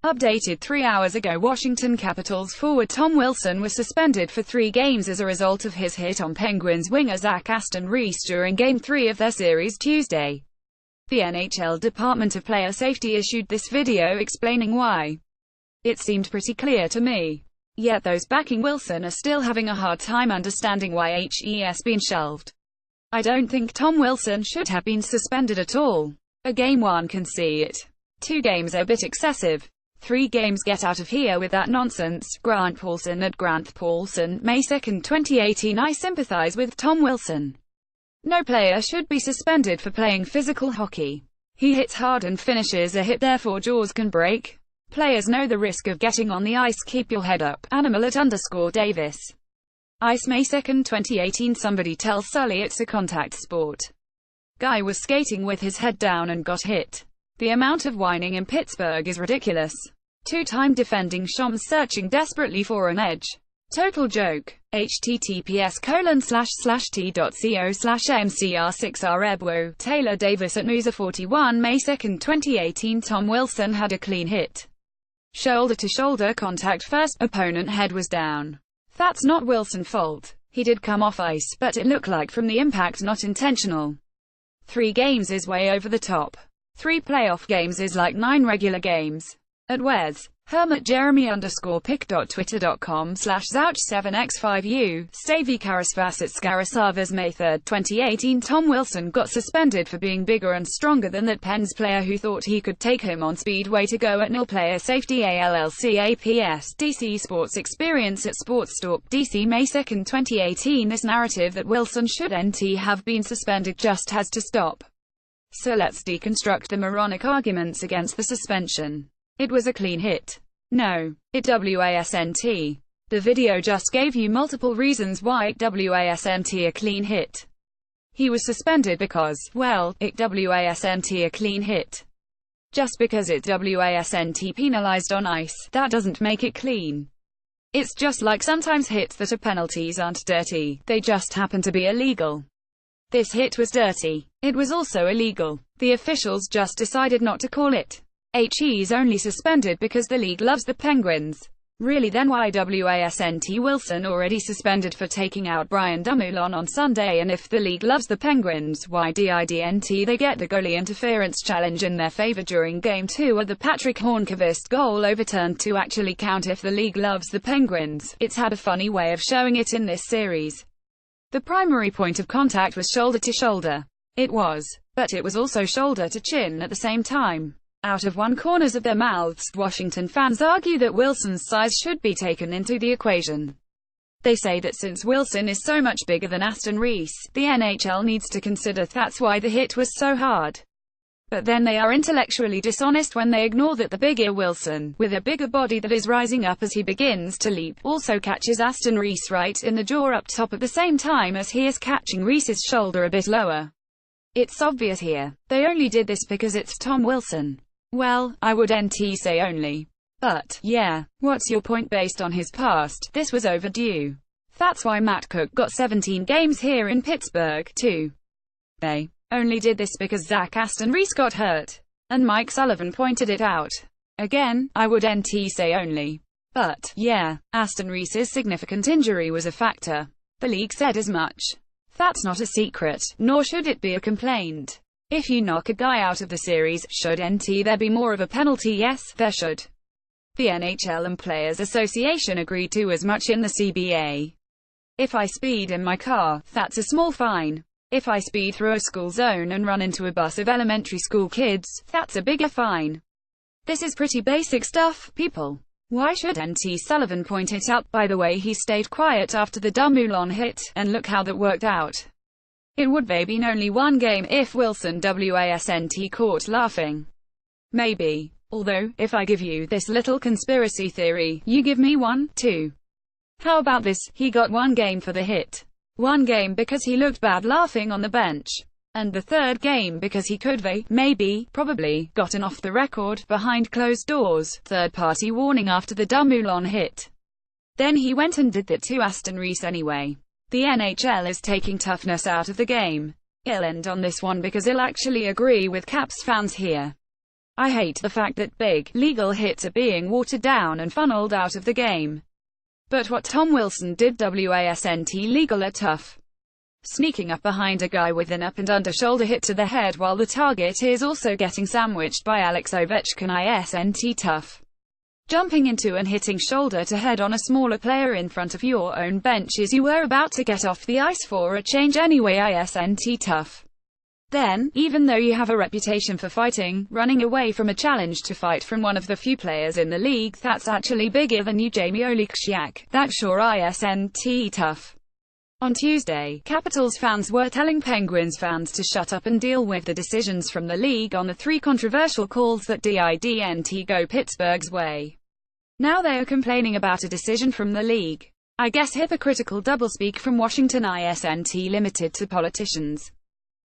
Updated 3 hours ago, Washington Capitals forward Tom Wilson was suspended for 3 games as a result of his hit on Penguins winger Zach Aston Reese during Game 3 of their series Tuesday. The NHL Department of Player Safety issued this video explaining why. It seemed pretty clear to me. Yet those backing Wilson are still having a hard time understanding why he's been shelved. I don't think Tom Wilson should have been suspended at all. A game one can see it. 2 games are a bit excessive. 3 games, get out of here with that nonsense. Grant Paulson at Grant Paulson, May 2, 2018. I sympathize with Tom Wilson. No player should be suspended for playing physical hockey. He hits hard and finishes a hit, therefore jaws can break. Players know the risk of getting on the ice. Keep your head up. Animal at _Davis. Ice, May 2, 2018. Somebody tell Sully it's a contact sport. Guy was skating with his head down and got hit. The amount of whining in Pittsburgh is ridiculous. 2-time defending Shams searching desperately for an edge. Total joke. https://t.co/mcr6rebwo. Taylor Davis at Noosa41, May 2, 2018. Tom Wilson had a clean hit. Shoulder-to-shoulder contact first, opponent head was down. That's not Wilson's fault. He did come off ice, but it looked like from the impact, not intentional. 3 games is way over the top. 3 playoff games is like 9 regular games. At Wes Hermit Jeremy _pick.twitter.com/Zouch7x5u, Stavy Karasvas at Skarasavas, May 3, 2018. Tom Wilson got suspended for being bigger and stronger than that Pens player who thought he could take him on speed. Way to go at nil. Player Safety ALLCAPS DC Sports Experience at Sportstalk DC, May 2, 2018. This narrative that Wilson should have been suspended just has to stop. So let's deconstruct the moronic arguments against the suspension. It was a clean hit. No, it wasn't. The video just gave you multiple reasons why it wasn't a clean hit. He was suspended because, well, it wasn't a clean hit. Just because it wasn't penalized on ice, that doesn't make it clean. It's just like sometimes hits that are penalties aren't dirty, they just happen to be illegal. This hit was dirty. It was also illegal. The officials just decided not to call it. He's only suspended because the league loves the Penguins. Really, then why wasn't Wilson already suspended for taking out Brian Dumoulin on Sunday? And if the league loves the Penguins, why didn't they get the goalie interference challenge in their favor during Game 2 or the Patrick Hornqvist goal overturned to actually count? If the league loves the Penguins, it's had a funny way of showing it in this series. The primary point of contact was shoulder to shoulder. It was. But it was also shoulder to chin at the same time. Out of one corners of their mouths, Washington fans argue that Wilson's size should be taken into the equation. They say that since Wilson is so much bigger than Aston Reese, the NHL needs to consider that's why the hit was so hard. But then they are intellectually dishonest when they ignore that the bigger Wilson, with a bigger body that is rising up as he begins to leap, also catches Aston Reese right in the jaw up top at the same time as he is catching Reese's shoulder a bit lower. It's obvious here. They only did this because it's Tom Wilson. Well, I wouldn't say only. But, yeah, what's your point based on his past? This was overdue. That's why Matt Cook got 17 games here in Pittsburgh, too. They only did this because Zach Aston Reese got hurt. And Mike Sullivan pointed it out. Again, I wouldn't say only. But, yeah, Aston Reese's significant injury was a factor. The league said as much. That's not a secret, nor should it be a complaint. If you knock a guy out of the series, shouldn't there be more of a penalty? Yes, there should. The NHL and Players Association agreed to as much in the CBA. If I speed in my car, that's a small fine. If I speed through a school zone and run into a bus of elementary school kids, that's a bigger fine. This is pretty basic stuff, people. Why shouldn't Sullivan point it out? By the way, he stayed quiet after the Dumoulin hit, and look how that worked out. It would have been only 1 game if Wilson wasn't caught laughing. Maybe. Although, if I give you this little conspiracy theory, you give me one, too. How about this? He got 1 game for the hit. 1 game because he looked bad laughing on the bench. And the 3rd game because he could probably, gotten off the record, behind closed doors, third-party warning after the Dumoulin hit. Then he went and did that to Aston Reese anyway. The NHL is taking toughness out of the game. I'll end on this one because I'll actually agree with Caps fans here. I hate the fact that big, legal hits are being watered down and funneled out of the game. But what Tom Wilson did wasn't legal or tough. Sneaking up behind a guy with an up and under shoulder hit to the head while the target is also getting sandwiched by Alex Ovechkin isn't tough. Jumping into and hitting shoulder to head on a smaller player in front of your own bench as you were about to get off the ice for a change anyway isn't tough. Then, even though you have a reputation for fighting, running away from a challenge to fight from one of the few players in the league that's actually bigger than you, Jamie Oleksiak, that sure isn't tough. On Tuesday, Capitals fans were telling Penguins fans to shut up and deal with the decisions from the league on the 3 controversial calls that didn't go Pittsburgh's way. Now they are complaining about a decision from the league. I guess hypocritical doublespeak from Washington isn't limited to politicians.